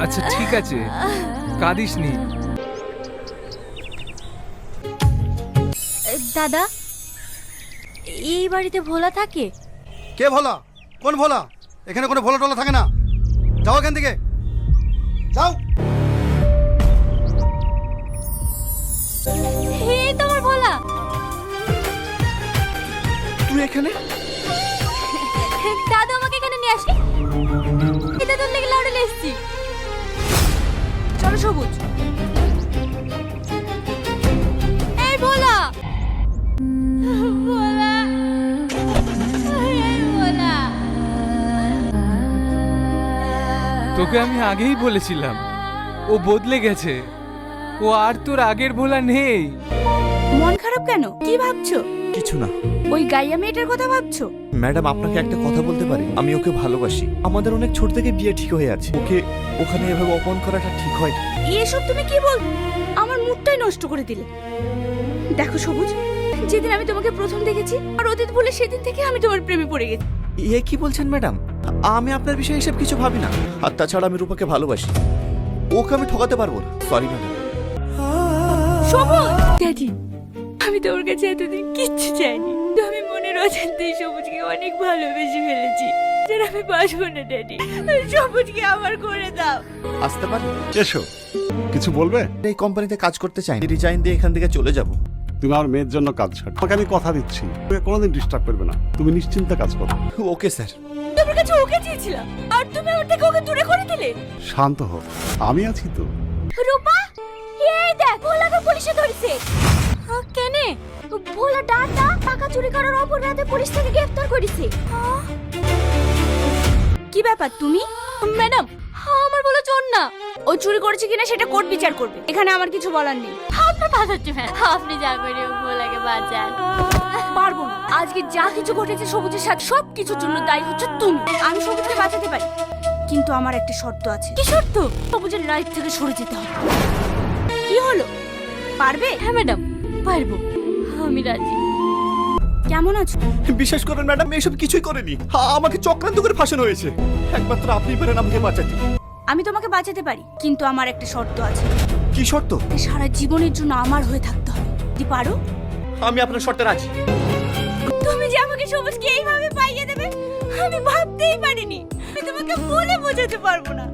আচ্ছা ঠিক আছে, কাঁদিস নি। দাদা, এই বাড়িতে ভোলা থাকে? কে ভোলা? কোন ভোলা? এখানে কোনো ভোলা টোলা থাকে না। যাও এখান থেকে, যাও। এই তোমার ভোলা। তুই এখানে? দাদা আমাকে এখানে নিয়ে আসি। এটা তোর লেগে লড়ে এসেছি। চলো সবুজ। এই ভোলা, ভোলা, এই ভোলা। তোকে আমি আগেই বলেছিলাম ও বদলে গেছে, ও আর তোর আগের ভোলা নেই। মন খারাপ কেন? কি ভাবছো? কিছু না ওই গাইয়া মেয়েটার কথা ভাবছো? ম্যাডাম, আপনাকে একটা কথা বলতে পারি? আমি ওকে ভালোবাসি। আমাদের অনেক ছোট থেকে বিয়ে ঠিক হয়ে আছে। ওকে ওখানে এভাবে অপমান করাটা ঠিক হয় না। এসব তুমি কি বল? আমার মুডটাই নষ্ট করে দিলে। দেখো সবুজ, যেদিন আমি তোমাকে প্রথম দেখেছি আর অতীত বলে সেদিন থেকে আমি তোমার প্রেমে পড়ে গেছি। এ কি বলছেন ম্যাডাম? আমি আপনার বিষয়ে এসব কিছু ভাবি না। আর তাছাড়া আমি রূপাকে ভালোবাসি। ওকে আমি ঠকাতে পারবো না। Sorry madam. সবুজ ড্যাডি, আমি তোমার কাছে এতদিন কিচ্ছু চাইনি। আমি মনের অজান্তেই সবুজকে অনেক ভালোবেসে ফেলেছি। যেন আমি বাসবো না ড্যাডি। সবুজকে আমার করে দাও। আসতে পারি? এসো, কিছু বলবে? এই কোম্পানিতে কাজ করতে চাই, রিজাইন দিয়ে এখান থেকে চলে যাব। তুমি আমার মেয়ের জন্য কাজ ছাড়ো। তোমাকে আমি কথা দিচ্ছি, তুমি কোনোদিন ডিস্টার্ব করবে না। তুমি নিশ্চিন্তে কাজ করো। Okay sir. তোমার কাছে ওকে চেয়েছিলাম আর তুমি আমার থেকে ওকে দূরে করে দিলে। শান্ত হও, আমি আছি তো। রূপা, এই দেখ ভোলাকে পুলিশে ধরেছে। কেনে? ভোলা ডাটা টাকা চুরি করার অপরাধে পুলিশ থেকে গ্রেফতার করেছে। কি ব্যাপার তুমি? ম্যাডাম, আমার বলে চোর না। ও চুরি করেছে কিনা সেটা কোর্ট বিচার করবে। এখানে আমার কিছু বলার নেই। আপনার বাঁচাচ্ছি ম্যাডাম, আপনি যা করে ভোলাকে বাঁচান। পারবো না। আজকে যা কিছু ঘটেছে সবুজের সাথে সব কিছুর জন্য দায়ী হচ্ছে তুমি। আমি সবুজকে বাঁচাতে পারি, কিন্তু আমার একটা শর্ত আছে। কি শর্ত? সবুজের লাইফ থেকে সরে যেতে হবে। কি হলো, পারবে? হ্যাঁ ম্যাডাম, পারবো। আমি রাজি। কেমন আছো? বিশ্বাস করেন ম্যাডাম, এসব কিছুই করেনি। আমাকে চক্রান্ত করে ফাঁসানো হয়েছে। একমাত্র আপনিই পারেন আমাকে বাঁচাতে। আমি তোমাকে বাঁচাতে পারি, কিন্তু আমার একটা শর্ত আছে। কি শর্ত? সারা জীবনের জন্য আমার হয়ে থাকতে হবে। যদি পারো? আমি আপনার শর্তে রাজি। তুমি যে আমাকে সবুজকে এইভাবে পাইয়ে দেবে আমি ভাবতেই পারিনি। আমি তোমাকে বলে বোঝাতে পারবো না।